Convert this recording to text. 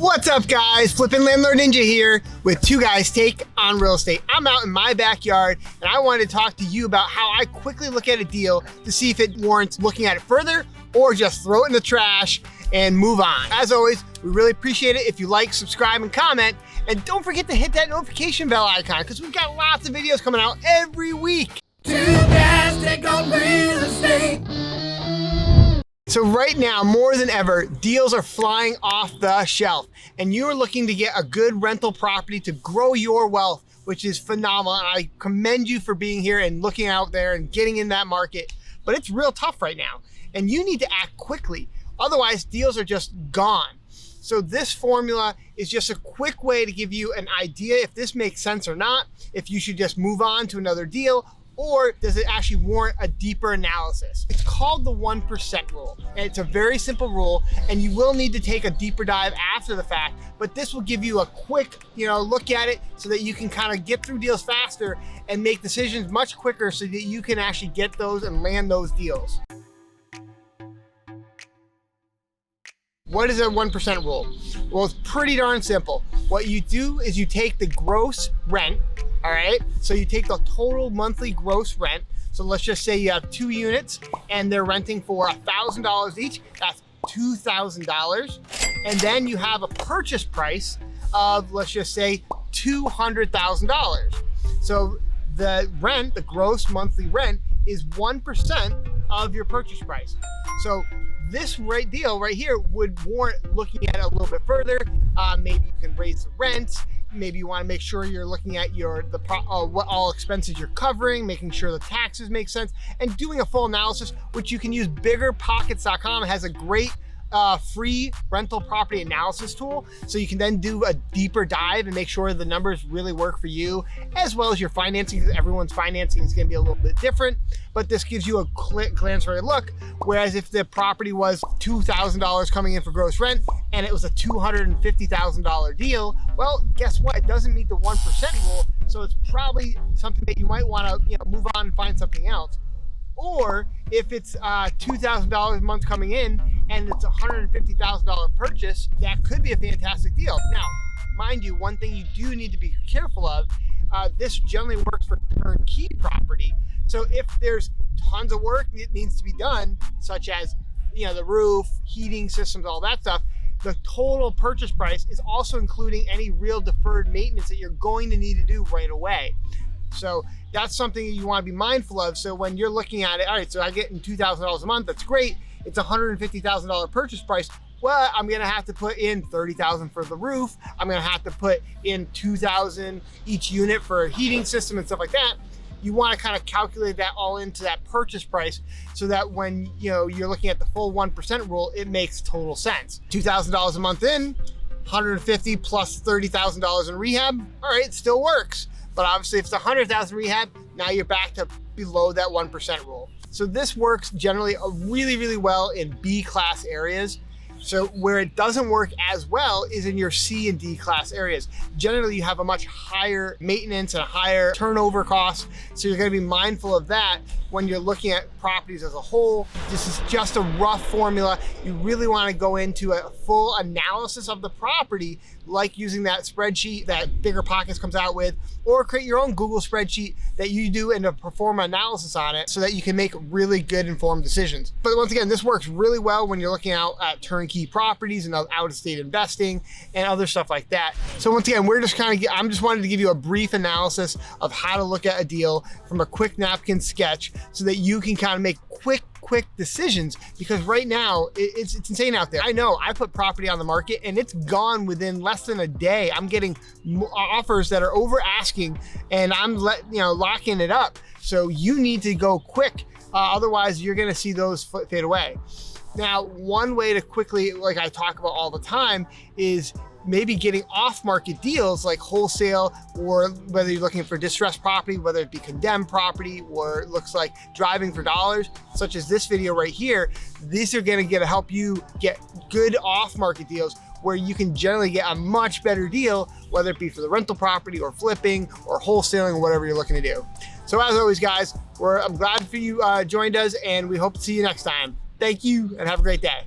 What's up, guys? Flippin' Landlord Ninja here with Two Guys Take on Real Estate. I'm out in my backyard and I wanted to talk to you about how I quickly look at a deal to see if it warrants looking at it further or just throw it in the trash and move on. As always, we really appreciate it if you like, subscribe, and comment. And don't forget to hit that notification bell icon because we've got lots of videos coming out every week. Two Guys Take on Real Estate. So right now, more than ever, deals are flying off the shelf and you are looking to get a good rental property to grow your wealth, which is phenomenal. I commend you for being here and looking out there and getting in that market, but it's real tough right now and you need to act quickly. Otherwise, deals are just gone. So this formula is just a quick way to give you an idea if this makes sense or not, if you should just move on to another deal, or does it actually warrant a deeper analysis? It's called the 1% rule. And it's a very simple rule, and you will need to take a deeper dive after the fact, but this will give you a quick, look at it so that you can kind of get through deals faster and make decisions much quicker so that you can actually get those and land those deals. What is a 1% rule? Well, it's pretty darn simple. What you do is you take the gross rent, all right? So you take the total monthly gross rent. So let's just say you have 2 units and they're renting for $1,000 each. That's $2,000. And then you have a purchase price of, let's just say, $200,000. So the rent, the gross monthly rent, is 1% of your purchase price. So this deal right here would warrant looking at it a little bit further. Maybe you can raise the rent. Maybe you want to make sure you're looking at what all expenses you're covering, making sure the taxes make sense, and doing a full analysis, which you can use. Biggerpockets.com has a great free rental property analysis tool. So you can then do a deeper dive and make sure the numbers really work for you, as well as your financing, because everyone's financing is going to be a little bit different. But this gives you a glance right look. Whereas if the property was $2,000 coming in for gross rent and it was a $250,000 deal, well, guess what? It doesn't meet the 1% rule. So it's probably something that you might want to move on and find something else. Or if it's $2,000 a month coming in and it's a $150,000 purchase, that could be a fantastic deal. Now, mind you, one thing you do need to be careful of, this generally works for turnkey property. So if there's tons of work that needs to be done, such as the roof, heating systems, all that stuff, the total purchase price is also including any real deferred maintenance that you're going to need to do right away. So that's something you want to be mindful of. So when you're looking at it, all right, so I get in $2,000 a month, that's great. It's a $150,000 purchase price. Well, I'm going to have to put in $30,000 for the roof. I'm going to have to put in $2,000 each unit for a heating system and stuff like that. You want to kind of calculate that all into that purchase price so that when you're looking at the full 1% rule, it makes total sense. $2,000 a month in, $150,000 plus $30,000 in rehab. All right, it still works. But obviously if it's $100,000 rehab, now you're back to below that 1% rule. So this works generally really, really well in B class areas. So where it doesn't work as well is in your C and D class areas. Generally, you have a much higher maintenance and a higher turnover cost. So you're gonna be mindful of that when you're looking at properties as a whole. This is just a rough formula. You really wanna go into a full analysis of the property, like using that spreadsheet that BiggerPockets comes out with, or create your own Google spreadsheet that you do and perform analysis on it so that you can make really good informed decisions. But once again, this works really well when you're looking out at turnkey properties and out-of-state investing and other stuff like that. So once again, I'm just wanted to give you a brief analysis of how to look at a deal from a quick napkin sketch so that you can kind of make quick decisions, because right now it's insane out there. I know I put property on the market and it's gone within less than a day. I'm getting offers that are over asking and I'm locking it up. So you need to go quick. Otherwise you're gonna see those fade away. Now, one way to quickly, like I talk about all the time, is maybe getting off-market deals like wholesale, or whether you're looking for distressed property, whether it be condemned property, or it looks like driving for dollars, such as this video right here. These are gonna help you get good off-market deals where you can generally get a much better deal, whether it be for the rental property or flipping or wholesaling or whatever you're looking to do. So as always, guys, I'm glad for you joined us, and we hope to see you next time. Thank you and have a great day.